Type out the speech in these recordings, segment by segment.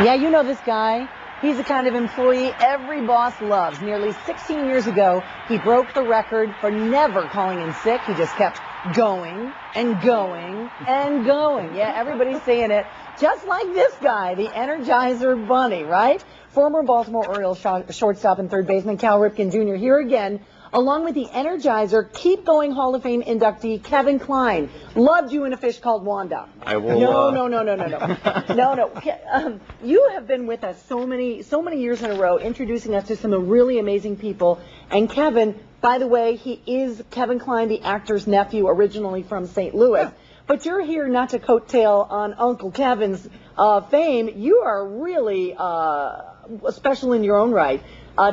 Yeah, you know this guy. He's the kind of employee every boss loves. Nearly 16 years ago, he broke the record for never calling in sick. He just kept going and going and going. Yeah, everybody's saying it. Just like this guy, the Energizer Bunny, right? Former Baltimore Orioles shortstop and third baseman Cal Ripken Jr. here again, along with the Energizer Keep Going Hall of Fame inductee Kevin Kline. Loved you in A Fish Called Wanda. I will. No. You have been with us so many years in a row, introducing us to some really amazing people. And Kevin, by the way, he is Kevin Kline, the actor's nephew, originally from St. Louis. But you're here not to coattail on Uncle Kevin's fame. You are really special in your own right.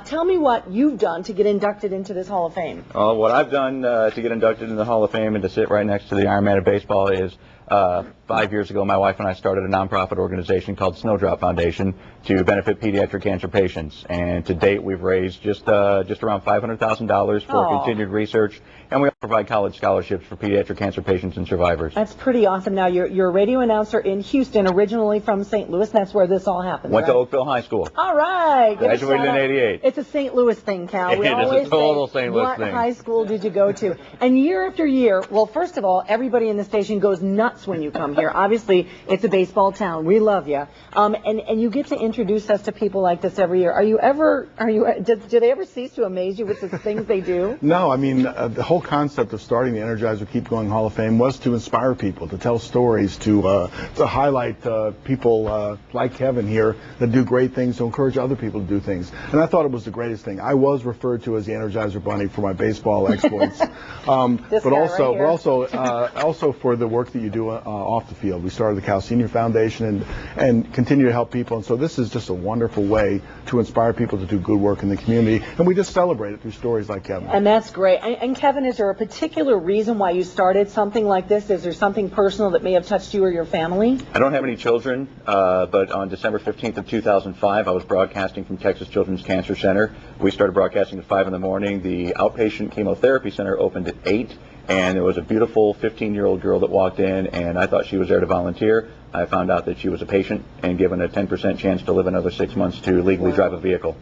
Tell me what you've done to get inducted into this Hall of Fame. What I've done to get inducted into the Hall of Fame and to sit right next to the Iron Man of baseball is 5 years ago, my wife and I started a nonprofit organization called Snowdrop Foundation to benefit pediatric cancer patients. And to date, we've raised just around $500,000 for continued research, and we also provide college scholarships for pediatric cancer patients and survivors. That's pretty awesome. Now, you're a radio announcer in Houston, originally from St. Louis. That's where this all happened. Went to Oakville High School. All right. Graduated in '88. It's a St. Louis thing, Cal. It is a total St. Louis thing. What high school did you go to? And year after year, well, first of all, everybody in the station goes nuts when you come here. Obviously, it's a baseball town. We love you. And you get to introduce us to people like this every year. Do they ever cease to amaze you with the things they do? No, I mean, the whole concept of starting the Energizer Keep Going Hall of Fame was to inspire people, to tell stories, to highlight people like Kevin here that do great things, to encourage other people to do things. And I thought it was the greatest thing. I was referred to as the Energizer Bunny for my baseball exploits, but also for the work that you do off the field. We started the Cal Senior Foundation and continue to help people. And so this is just a wonderful way to inspire people to do good work in the community. And we just celebrate it through stories like Kevin. And that's great. And Kevin, is there a particular reason why you started something like this? Is there something personal that may have touched you or your family? I don't have any children, but on December 15th of 2005, I was broadcasting from Texas Children's Cancer Center. We started broadcasting at 5 in the morning. The outpatient chemotherapy center opened at 8. And there was a beautiful 15-year-old girl that walked in, and I thought she was there to volunteer. I found out that she was a patient and given a 10% chance to live another 6 months to legally drive a vehicle.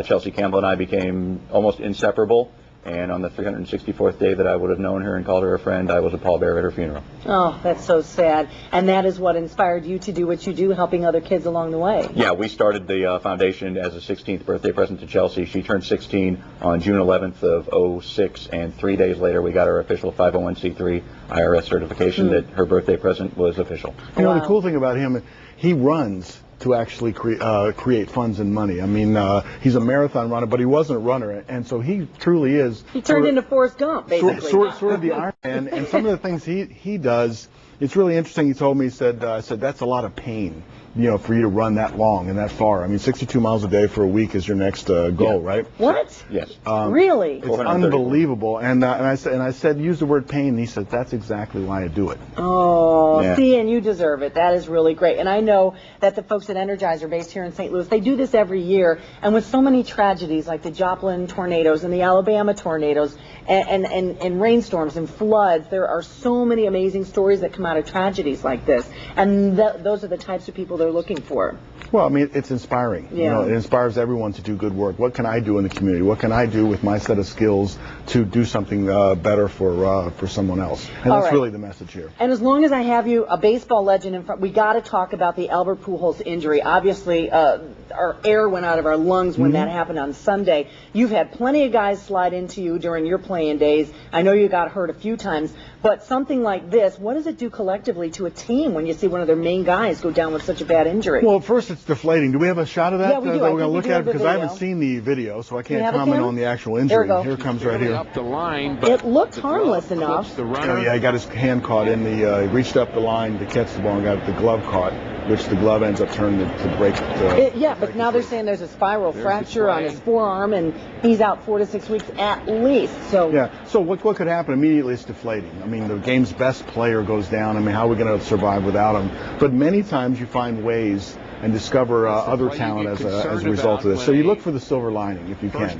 Chelsea Campbell and I became almost inseparable. And on the 364th day that I would have known her and called her a friend, I was a pallbearer at her funeral. Oh, that's so sad. And that is what inspired you to do what you do, helping other kids along the way. Yeah, we started the foundation as a 16th birthday present to Chelsea. She turned 16 on June 11th of '06, and 3 days later we got our official 501c3 IRS certification that her birthday present was official. You know, the cool thing about him, he runs to actually create funds and money. I mean, he's a marathon runner, but he wasn't a runner, and so he truly is. He turned into Forrest Gump, basically. Sort of the Iron Man, and some of the things he does, it's really interesting. He told me, he said, that's a lot of pain, you know, for you to run that long and that far. I mean, 62 miles a day for a week is your next goal, right? What? Yes. Really? It's unbelievable. And I said, use the word pain. And he said, that's exactly why I do it. Oh, yeah. See, and you deserve it. That is really great. And I know that the folks at Energizer, based here in St. Louis, they do this every year. And with so many tragedies like the Joplin tornadoes and the Alabama tornadoes and rainstorms and floods, there are so many amazing stories that come out of tragedies like this. And those are the types of people they're looking for. Well, I mean, it's inspiring. Yeah. You know, it inspires everyone to do good work. What can I do in the community? What can I do with my set of skills to do something better for someone else? And that's really the message here. And as long as I have you, a baseball legend in front, we got to talk about the Albert Pujols injury. Obviously, our air went out of our lungs when that happened on Sunday. You've had plenty of guys slide into you during your playing days. I know you got hurt a few times, but something like this, what does it do collectively to a team when you see one of their main guys go down with such a bad injury? Well, first it's deflating. Do we have a shot of that? Yeah, we do. That we're going to look at? Because I haven't seen the video, so I can't comment on the actual injury. Here it comes right here. Up the line, it looked harmless enough. Yeah, he got his hand caught in the, he reached up the line to catch the ball and got the glove caught, which the glove ends up turning to break it. Yeah, but now they're saying there's a spiral fracture on his forearm, and he's out 4 to 6 weeks at least. So yeah, so what could happen immediately is deflating. I mean, the game's best player goes down. I mean, how are we going to survive without him? But many times you find ways and discover other talent as a result of this. So you look for the silver lining if you can.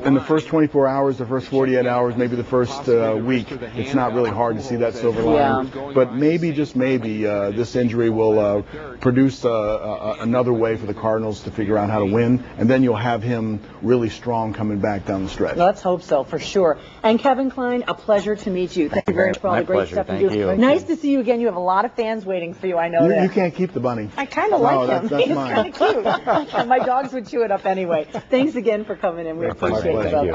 In the first 24 hours, the first 48 hours, maybe the first week, it's not really hard to see that silver lining. But maybe, just maybe, this injury will produce another way for the Cardinals to figure out how to win, and then you'll have him really strong coming back down the stretch. Let's hope so, for sure. And Kevin Kline, a pleasure to meet you. Thank you very much for all the great stuff you do. Nice to see you again. You have a lot of fans waiting for you, I know that. You can't keep the bunny. I kind of like him. That's He's mine. kind of cute. My dogs would chew it up anyway. Thanks again for coming in. We appreciate it.